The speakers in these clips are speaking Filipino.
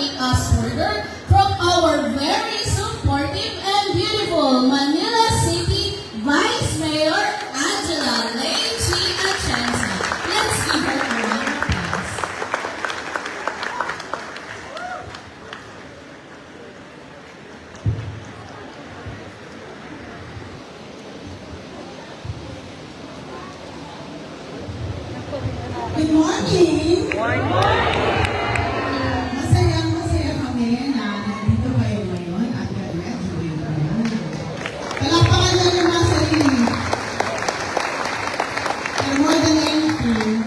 take us further from our very supportive and beautiful Manila City Vice Mayor Angela Lane G. Atienza. Let's give her a round of applause. Good morning! Morning! Masaya kami na nandito kayo ngayon at graduate kayo. Palakpakan nyo yung mga sarili. And more than anything,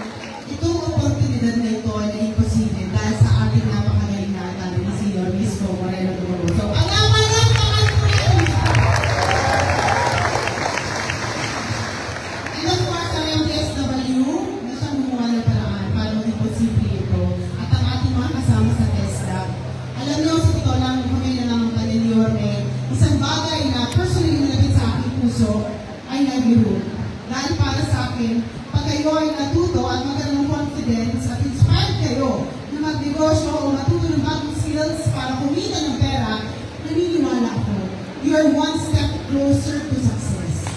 itong oportunidad na ito ay naging posible dahil sa ating napakagaling na atali ni Senior Misco Moreno Dumuro. So, palakpakan po yun! And of course, ang MTSW, na siyang gumawa ng paraan para maging posible ito at ang ating mga kasama sa TESDA. Alam niyo, sa totoo lang, kami na lang ang panilior isang bagay na personally nalagit sa aking puso ay nag-root. Dahil para sa akin, pag kayo ay natuto at magkaroon ng confidence at inspired kayo na magnegosyo o matuto ng bagong skills para kumita ng pera, naniniwala ako, you are one step closer to success.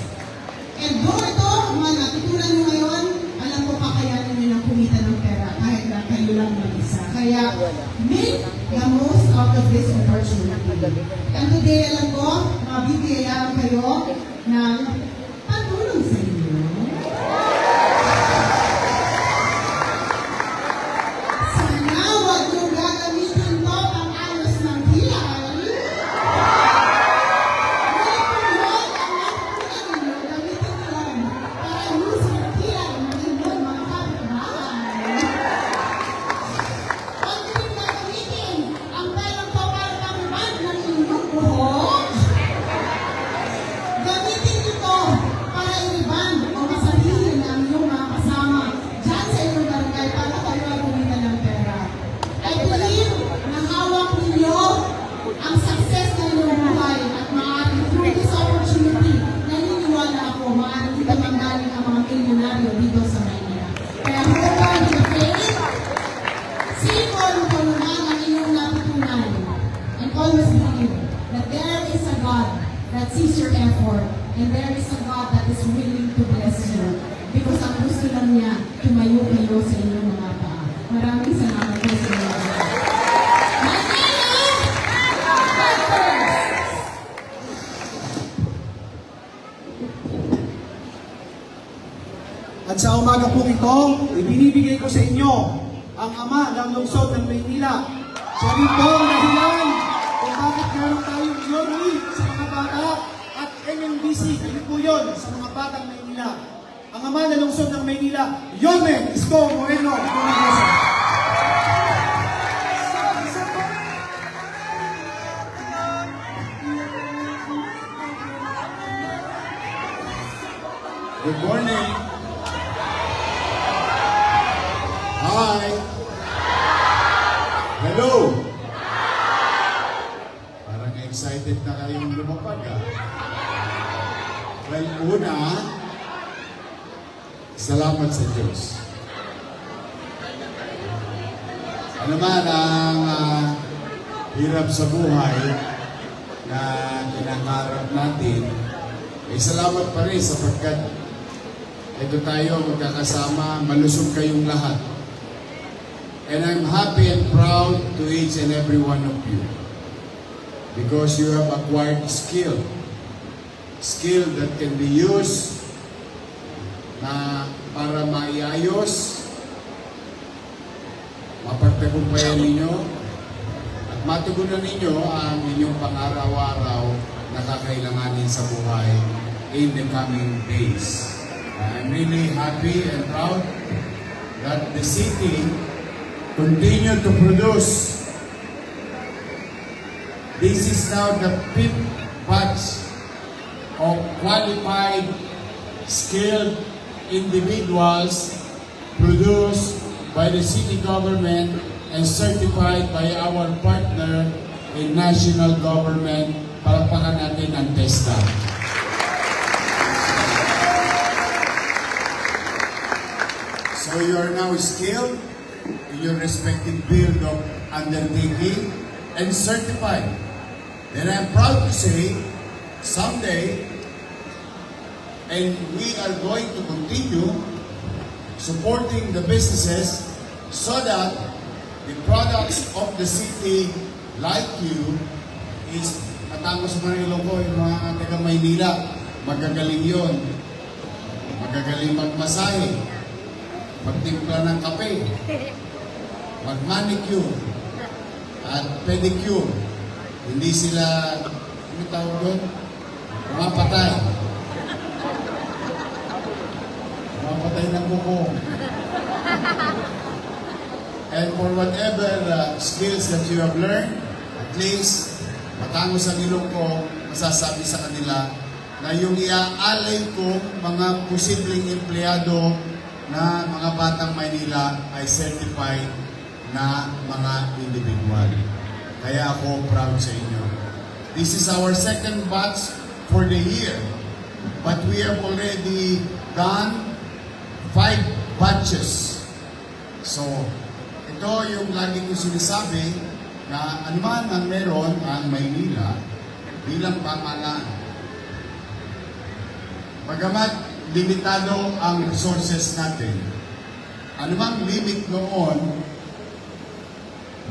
And kung ito, mga natutunan nyo ngayon, alam ko kakayanin nyo ng kumita ng pera kahit na kayo lang mag-isa. Kaya, make the most out of this opportunity. And today, alam ko, mabibigyan kayo ng patulong sa inyo. Sana huwag nyo gagamitin to pang ayos ng hilal. Gamitin ito para i-reband o masabihin ang inyong mga kasama dyan sa inyong barangay para kayo ay kumita ng pera. I believe na hawak ninyo ang success ng inyong buhay at maaaring through this opportunity, naniniwala ako, maaaring dito manggaling ang mga milyonaryo dito sa Maynila. Kaya hold on to the faith, seek all tulungan ang inyong natutunan, and always believe that there is a God that sees your effort, and there is a God that is willing to bless you. Because ang gusto lang niya, tumayo kayo sa inyong mga paa. Maraming salamat po sa inyo. Manila! At sa umaga po ito, ibinibigay ko sa inyo ang ama ng lungsod ng Maynila. Siya rin po ang dahilan kung bakit meron tayong Yormi sa mga bata at MMBC, ito po yun sa mga batang Maynila. Ang ama ng lungsod ng Maynila, Yorme Isko Moreno Dumuro. Good morning. Hi. Hello. Parang excited na kayong lumapag ah. Well, una, salamat sa Diyos. Ano man ang hirap sa buhay na kinangarap natin, ay salamat pa rin sapagkat ito tayo magkakasama, malusog kayong lahat. And I'm happy and proud to each and every one of you because you have acquired skill that can be used na para maiayos, mapagtagumpayan ninyo at matugunan ninyo ang inyong pang-araw-araw na kakailanganin sa buhay in the coming days. I'm really happy and proud that the city continued to produce. This is now the 5th batch of qualified, skilled individuals produced by the city government and certified by our partner in national government. Palakpakan natin ang TESDA. So you are now skilled, in your respective field of undertaking and certified. And I'm proud to say, someday, and we are going to continue supporting the businesses so that the products of the city like you is matangos sa mga Ilonggo, yung mga taga Maynila, magagaling yun. Magagaling magmasahe, magtimpla ng kape, mag-manicure, at pedicure. Hindi sila, ano tawag doon? Pumapatay. Pumapatay ng kuko. And for whatever skills that you have learned, at least, matangos ang ilong ko, masasabi sa kanila na yung iaalay ko mga posibleng empleyado na mga batang Maynila ay certified na mga individual. Kaya ako proud sa inyo. This is our second batch for the year, but we have already done 5 batches. So, ito yung lagi ko sinasabi na anuman ang meron ang Maynila bilang pamahalaan. Bagamat limitado ang resources natin, anumang limit noon,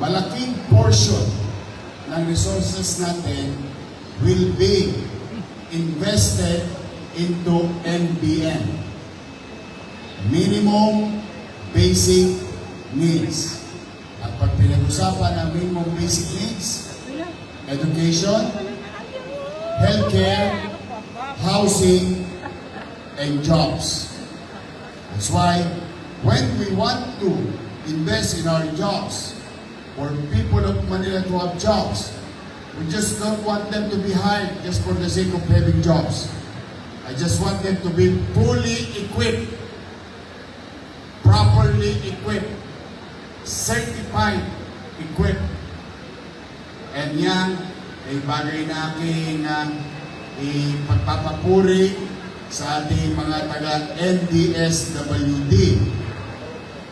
malaking portion ng resources natin will be invested into MBN. Minimum Basic Needs. At pag pinag-usapan ng minimum basic needs, education, healthcare, housing, and jobs. That's why when we want to invest in our jobs, for people of Manila to have jobs, we just don't want them to be hired just for the sake of having jobs. I just want them to be fully equipped, properly equipped, certified equipped. And yan ay bagay na aking ipagpapapuri sa ating mga taga-NDSWD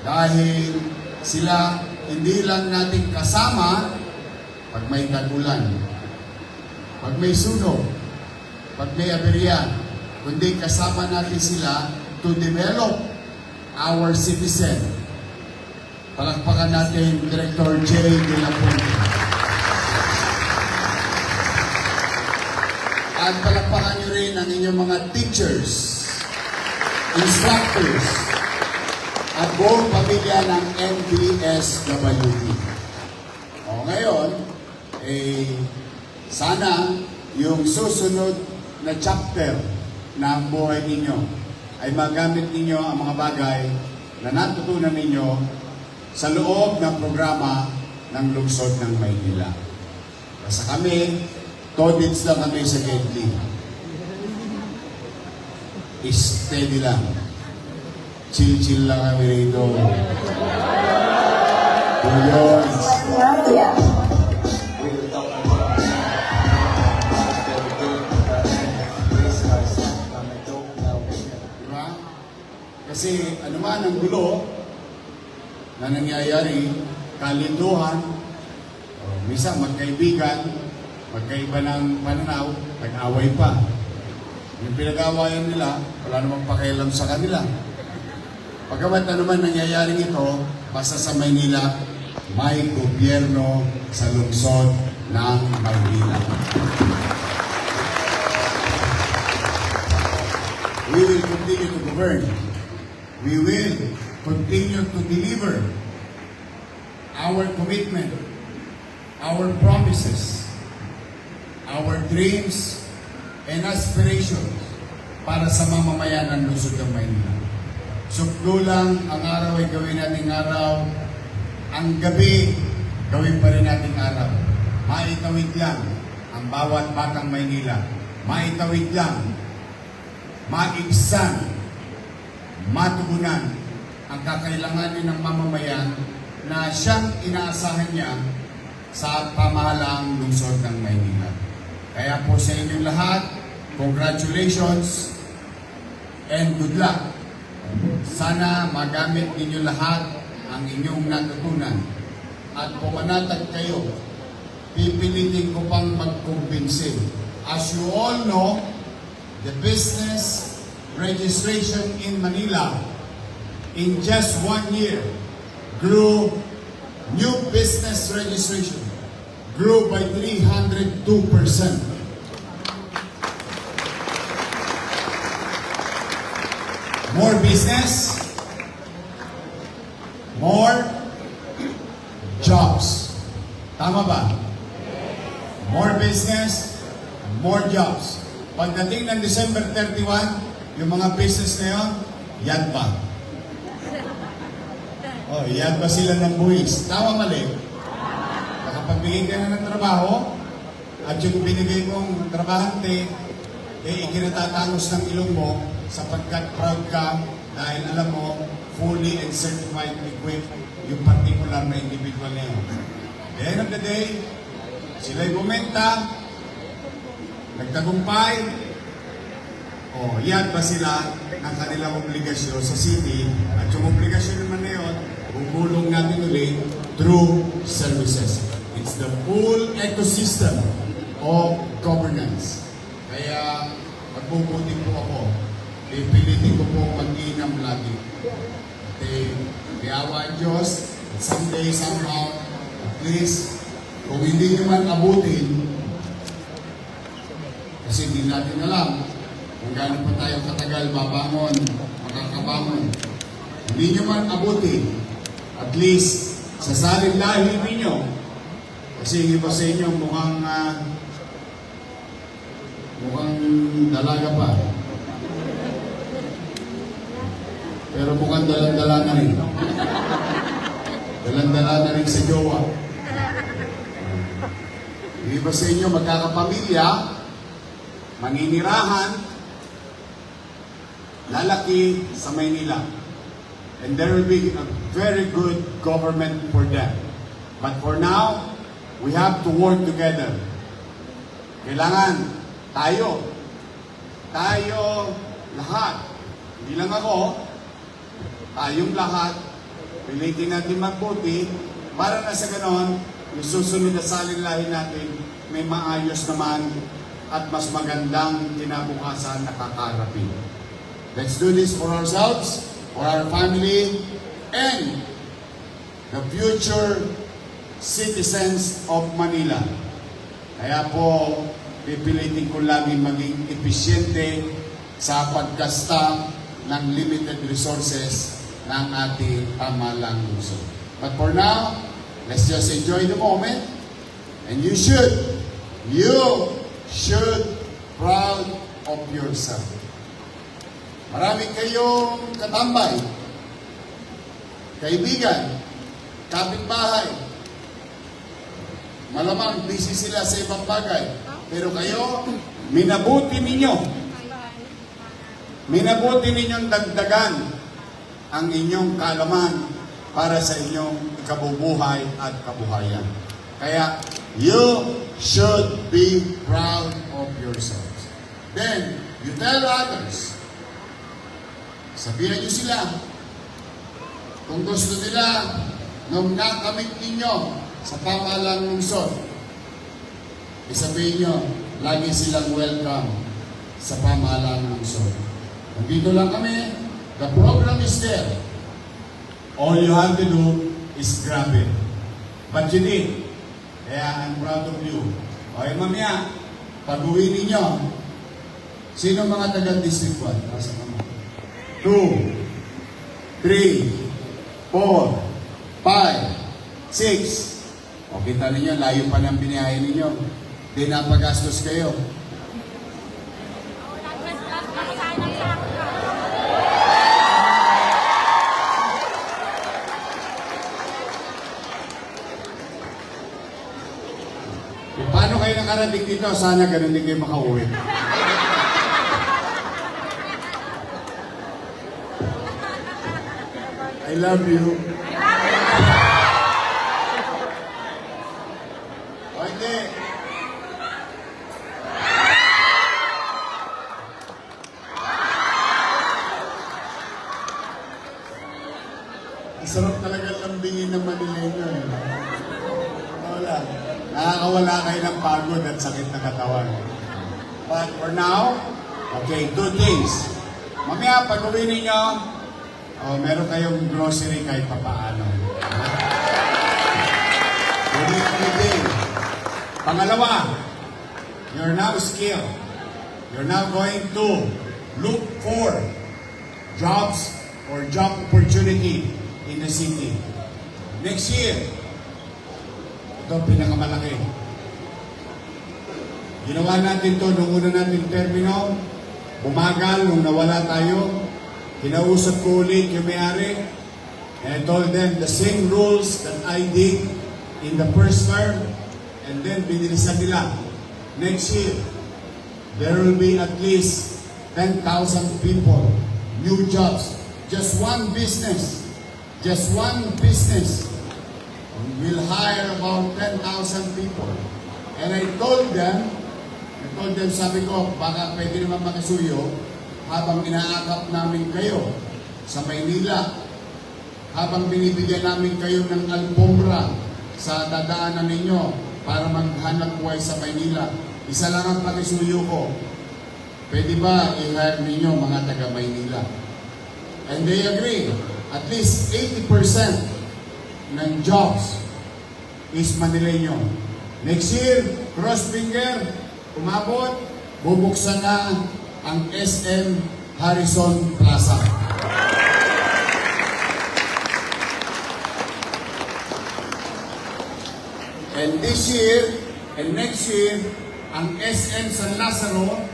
dahil sila hindi lang natin kasama pag may tagulan, pag may sunog, pag may aberya, kundi kasama natin sila to develop our citizen. Palakpakan natin Director J. De La Puente. At palakpakan nyo rin ang inyong mga teachers, instructors, at buong pamilya ng NDSWD. O ngayon, sana yung susunod na chapter ng buhay ninyo ay magamit ninyo ang mga bagay na natutunan ninyo sa loob ng programa ng Lungsod ng Maynila. Kasi kami, todits lang kami sa Gedli. Steady lang. Chill-chill lang kami rito. Tuloy. Diba? Kasi anuman ang gulo na nangyayari, kalinduhan, minsan magkaibigan, magkaiba ng pananaw, nag-away pa. Yung pinag-awayan nila, wala namang pakialam sa kanila. Pagkamat naman nangyayari ito, basta sa Maynila, may gobyerno sa lungsod ng Maynila. We will continue to govern. We will continue to deliver our commitment, our promises, our dreams, and aspirations para sa mamamayan ng lungsod ng Maynila. Suklo lang ang araw ay gawin nating araw, ang gabi gawin pa rin nating araw. Maitawid lang ang bawat batang Maynila. Maitawid lang, maibsan, matugunan ang kakailanganin ng mamamayan na siyang inaasahan niya sa pamahalaang lungsod ng Maynila. Kaya po sa inyong lahat, congratulations and good luck. Sana magamit ninyo lahat ang inyong natutunan at pumanatag kayo, pipilitin ko pang magkumbinsin. As you all know, the business registration in Manila in just 1 year grew, new business registration grew by 302%. More business, more jobs. Tama ba? More business, more jobs. Pagdating ng December 31, yung mga business na yun, yan ba? Oh, yan ba sila ng buwis? Tama mali? Nakapagbigay ka na ng trabaho, at yung binigay mong trabahante, ikinatatangos ng ilong mo, sapagkat proud ka dahil alam mo, fully and certified equipped yung particular na individual na yun. At the end of the day, sila'y bumenta, nagtagumpay, o yan ba sila ang kanilang obligasyon sa city, at yung obligasyon naman na yun, gugulong natin ulit through services. It's the full ecosystem of governance. Kaya, magbubuti po ako, pipilitin ko po mag-inam lagi. At diawa ang Diyos, someday, somehow, at least, kung hindi nyo man abutin, kasi hindi natin alam kung gaano pa tayo katagal babangon, makakabangon. Hindi nyo man abutin, at least, sa salin lahi ninyo, kasi yung iba sa inyo mukhang dalaga pa. Pero mukhang dalang-dala na rin. Dalang-dala na rin sa jowa. Yung iba sa inyo magkakapamilya, maninirahan, lalaki sa Maynila. And there will be a very good government for them. But for now, we have to work together. Kailangan tayo lahat, hindi lang ako, tayong lahat, pilitin natin magbuti para na sa ganon, yung susunod na salinlahin natin may maayos naman at mas magandang kinabukasan na kakarapin. Let's do this for ourselves, for our family, and the future citizens of Manila. Kaya po, pipilitin ko lagi maging episyente sa pagkasta ng limited resources ng ating pamahalang lungsod. But for now, let's just enjoy the moment, and you should proud of yourself. Marami kayong katambay, kaibigan, kapitbahay. Malamang busy sila sa ibang bagay. Pero kayo, minabuti ninyong dagdagan ang inyong kaalaman para sa inyong ikabubuhay at kabuhayan. Kaya, you should be proud of yourselves. Then, you tell others, sabihan nyo sila, kung gusto nila, nung nakamit ninyo sa pamahalang lungsod, isabihin nyo, lagi silang welcome sa pamahalang lungsod. Nandito lang kami, the program is there. All you have to do is grab it. But you did. Kaya I'm proud of you. Okay, mamaya, pag-uwi ninyo, sino mga taga-district 1? Nasa kama. 2, 3, 4, 5, 6. O kita ninyo, layo pa ng biniyahe ninyo. Di napagastos kayo. Paano kayo nakarating dito? Sana ganun din kayo makauwi. I love you. O hindi. Sarap talaga lambingin ng Manileño. Eh. Wala. Nakakawala kayo ng pagod at sakit na katawan. But for now, okay, 2 things. Mamaya, pag uwi ninyo, meron kayong grocery kahit papaano. Everything. Pangalawa, you're now skilled. You're now going to look for jobs or job opportunity in the city. Next year, ito pinakamalaki. Ginawa natin to nung una natin termino, bumagal nung nawala tayo, kinausap ko ulit yung may-ari, and I told them the same rules that I did in the first term, and then binilisan nila. Next year, there will be at least 10,000 people, new jobs. Just one business will hire about 10,000 people. And I told them, sabi ko, baka pwede naman makisuyo habang inaakap namin kayo sa Maynila, habang binibigyan namin kayo ng alpombra sa dadaanan ninyo para maghanap buhay sa Maynila. Isa lang ang pakisuyo ko. Pwede ba i-hire ninyo mga taga Maynila? And they agree. At least 80% ng jobs is Manileño. Next year, cross finger, umabot, bubuksan na ang SM Harrison Plaza. And this year, and next year, ang SM San Lazaro,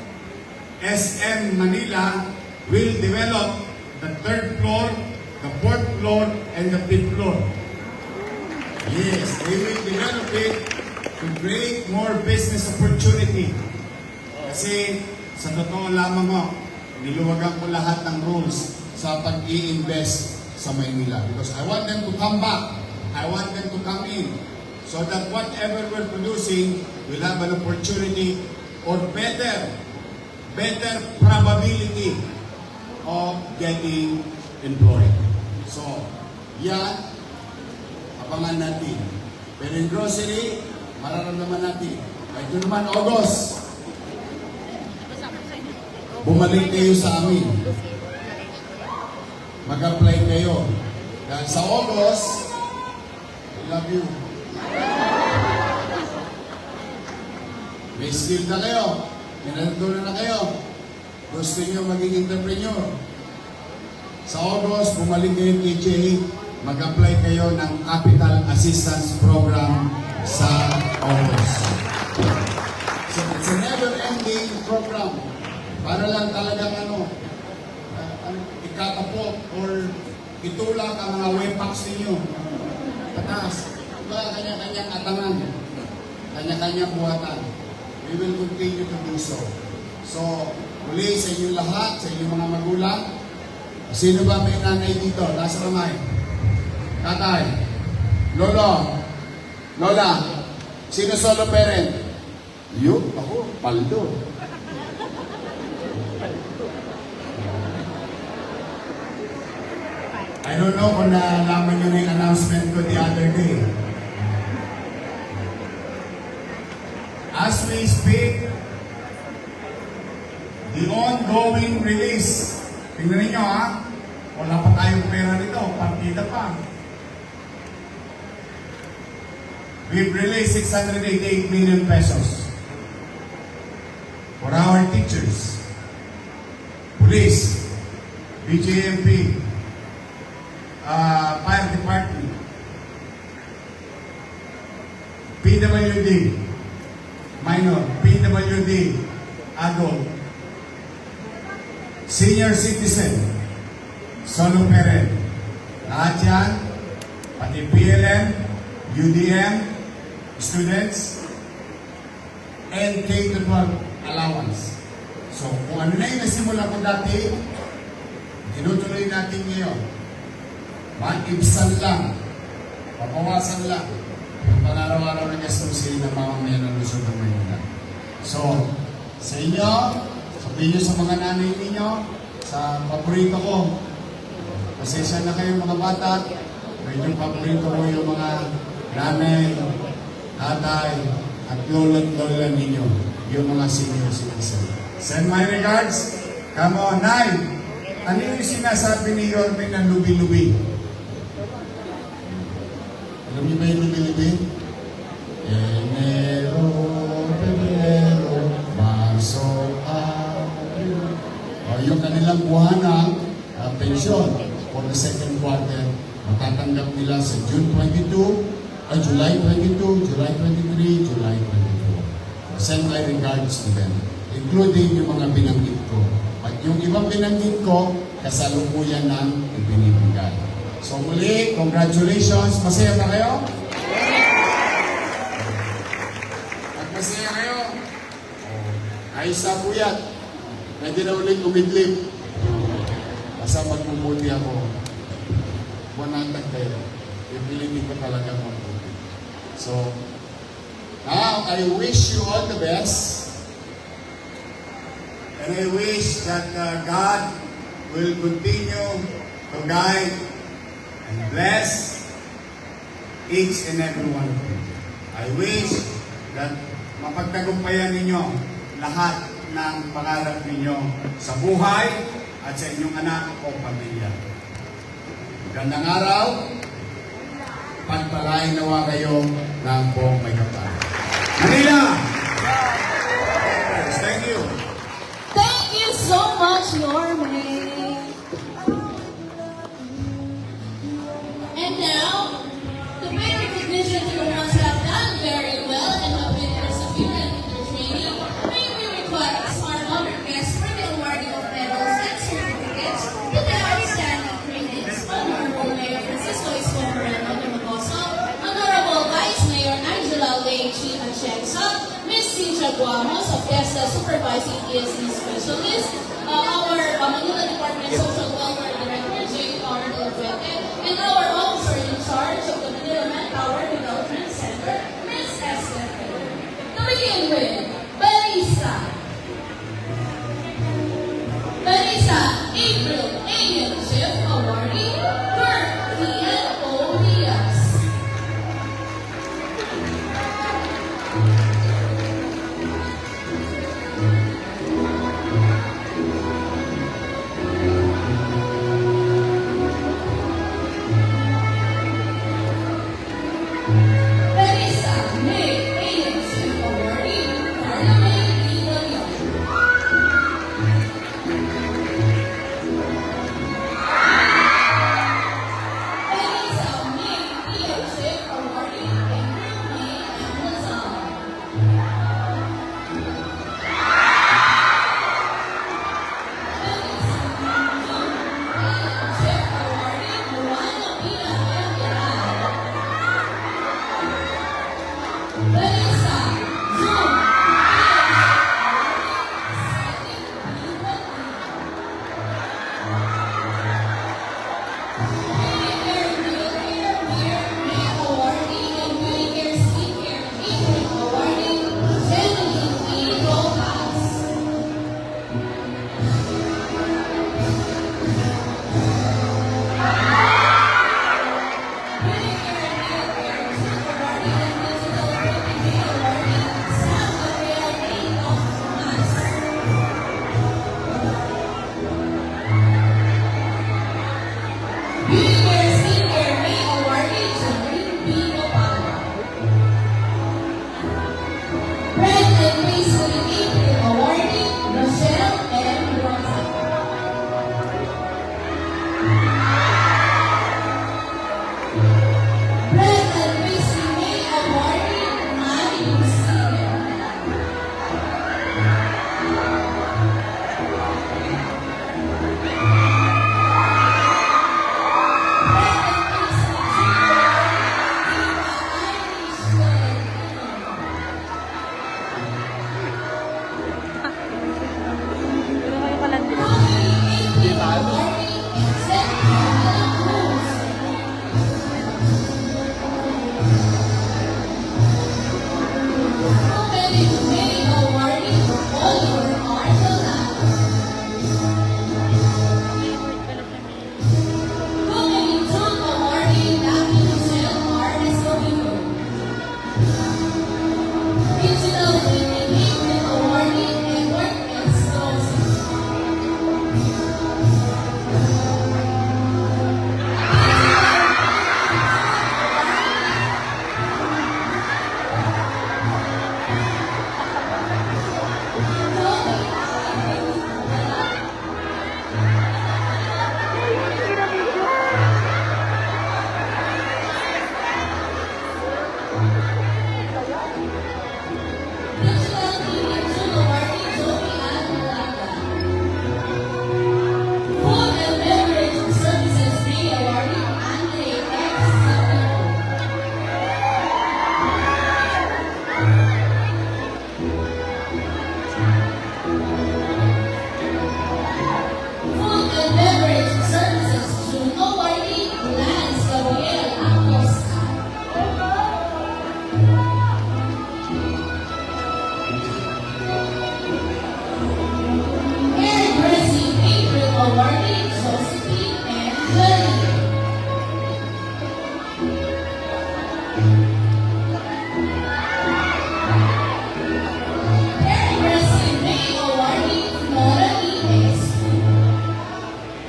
SM Manila, will develop the 3rd floor, the 4th floor, and the 5th floor. Yes, they will develop it to create more business opportunity. Kasi sa totoo lamang mo, niluwagan ko lahat ng rules sa pag-i-invest sa Maynila. Because I want them to come back. I want them to come in. So that whatever we're producing will have an opportunity or better probability of getting employed. So, yan, abangan natin. Pero in grocery, mararamdaman natin. Ito naman, August. Bumalik kayo sa amin. Mag-apply kayo. Dahil sa August, I love you. May skill na kayo. May natutunan na kayo. Gusto nyo maging entrepreneur. Sa August, bumalik kayo kay Jay. Mag-apply kayo ng Capital Assistance Program sa August. So, it's a never-ending program. Para lang talagang ikatapot or itulak ang mga webpacks ninyo. Pataas. Diba, kanya-kanyang atangan. Kanya-kanyang buhatan. We will continue to do so. So, muli sa inyong lahat, sa inyong mga magulang, sino ba may nanay dito? Nasa kamay. Tatay. Lolo. Lola. Sino solo parent? Yun, ako, paldo. I don't know kung nalaman nyo na yung announcement ko the other day. As we speak, the ongoing release. Tingnan ninyo ha, wala pa tayong pera nito, partida pa. We've released 688 million pesos for our teachers, police, BJMP, fire department, PWD, minor, PWD, adult, senior citizen, solo parent, lahat yan, pati PLM, UDM, students, and K-12 allowance. So, kung ano na yung nasimula ko dati, tinutuloy natin ngayon. Maibsan lang, papawasan lang, yung pang-araw-araw na gastusin ng mamamayan ng Luzon ng Maynila. So, sa inyo, sabihin nyo sa mga nanay ninyo, sa paborito ko, pasensya na kayo mga bata, medyo paborito ko yung mga nanay, tatay, at lolo't lola ninyo, yung mga senior citizen. Send my regards. Come on, Nay. Ano yung sinasabi ni Yorme na lubi-lubi? Alam niyo ba yung lubi-lubi? Enero, Pebrero, Marso, Abril. O, yung kanilang buwan ng pensyon for the second quarter, matatanggap nila sa June 22, July 22, July 23, July 24. Send my regards to them, including yung mga binanggit ko. At yung ibang binanggit ko, kasalukuyan ng ibinibigay. So muli, congratulations. Masaya ba kayo? At masaya kayo? Ayos na po yan. Pwede na ulit umidlip. Basta magpuputi ako. 100 kayo. Ipilitin ko talaga magputi. So, now, I wish you all the best. And I wish that God will continue to guide and bless each and every one of you. I wish that mapagtagumpayan ninyo lahat ng pangarap ninyo sa buhay at sa inyong anak o pamilya. Magandang araw. Pagpalain nawa kayo ng buong may kapal. Manila! Thank you. Thank you so much, Yorme. And now, to pay recognition to the ones who have done very well and have been perseverant in their training, may we request our honored guests for the awarding of medals and certificates to the outstanding trainings, Honorable Mayor Francisco Isko Moreno de Magoso, Honorable Vice Mayor Angela Lechi Atienza, Ms. Cynthia Guamos of Fiesta Supervising ESD Specialist, our Manila Department of Social Welfare Director, J. Arnold Olvete, and our officer in charge of the Manila Manpower Development Center, Ms. Esther Taylor. To begin with, Barista. Barista April A.M. Chef Awardee, Kurt Ian O. Diaz. Barista May A.M. Chef Awardee, Carla May E. Leon.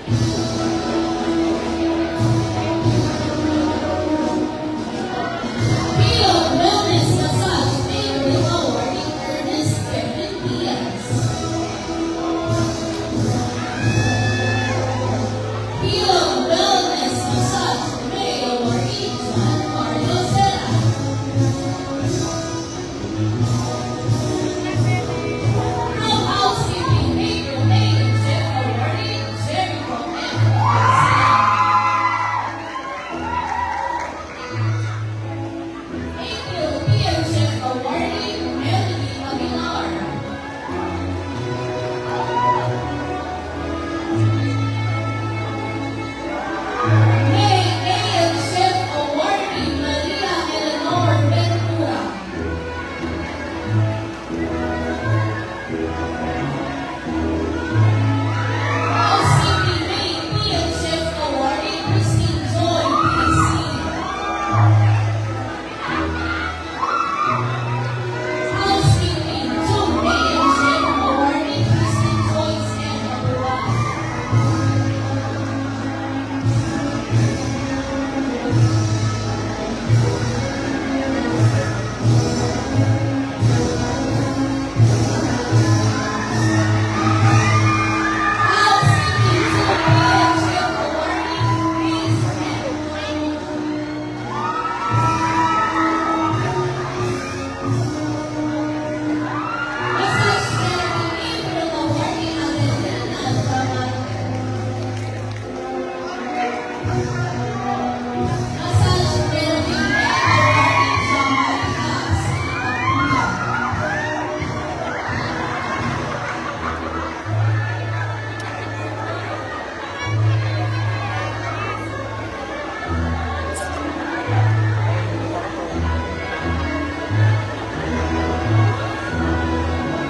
Pio Wellness Massage Mayor awarding Ernest Kevin Diaz. Pio Wellness Massage Mayor awarding Juan Mario Serra. From Housekeeping Mayor Mayor Chef awarding Jericho M. April PM Chef awarding Melody Aguilar. May AM Chef awarding Maria Eleanor Ventura. Housekeeping May PM Chef awarding Christine Joy PC. Housekeeping to AM Chef awarding Christine Joyce and Abuan. Housekeeping to AM Chef awarding Chris and Massage Therapy April awarding Adelina Bramante. Massage Therapy May awarding Jamaica Acuya.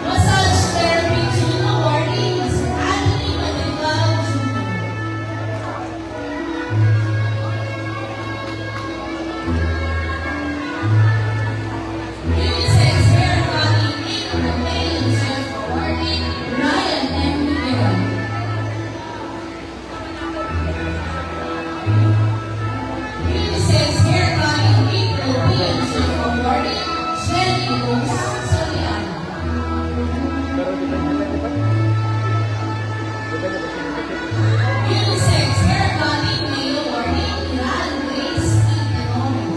Massage Therapy June awarding Ms. Anthony Madrigal Jr. Unisex Hair Cutting April May Chef awarding Ryan M. Miguel. Unisex Hair Cutting April PM Chef awarding Jenny Rose Soriano. Unisex Hair Cutting May awarding Iran Grace Economy.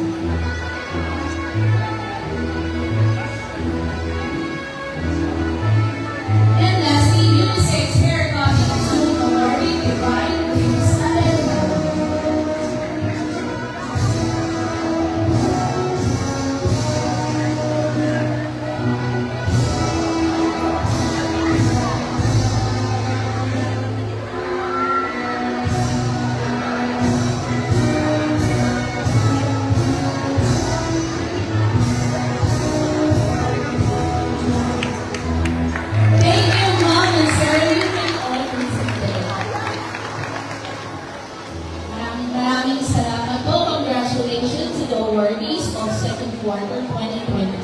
And lastly, Unisex Hair Cutting June awarding Divine Grace Alenda. Thank you, Mom and Sir. You can all proceed. Maraming salamat po. Congratulations to the awardees of second quarter 2020.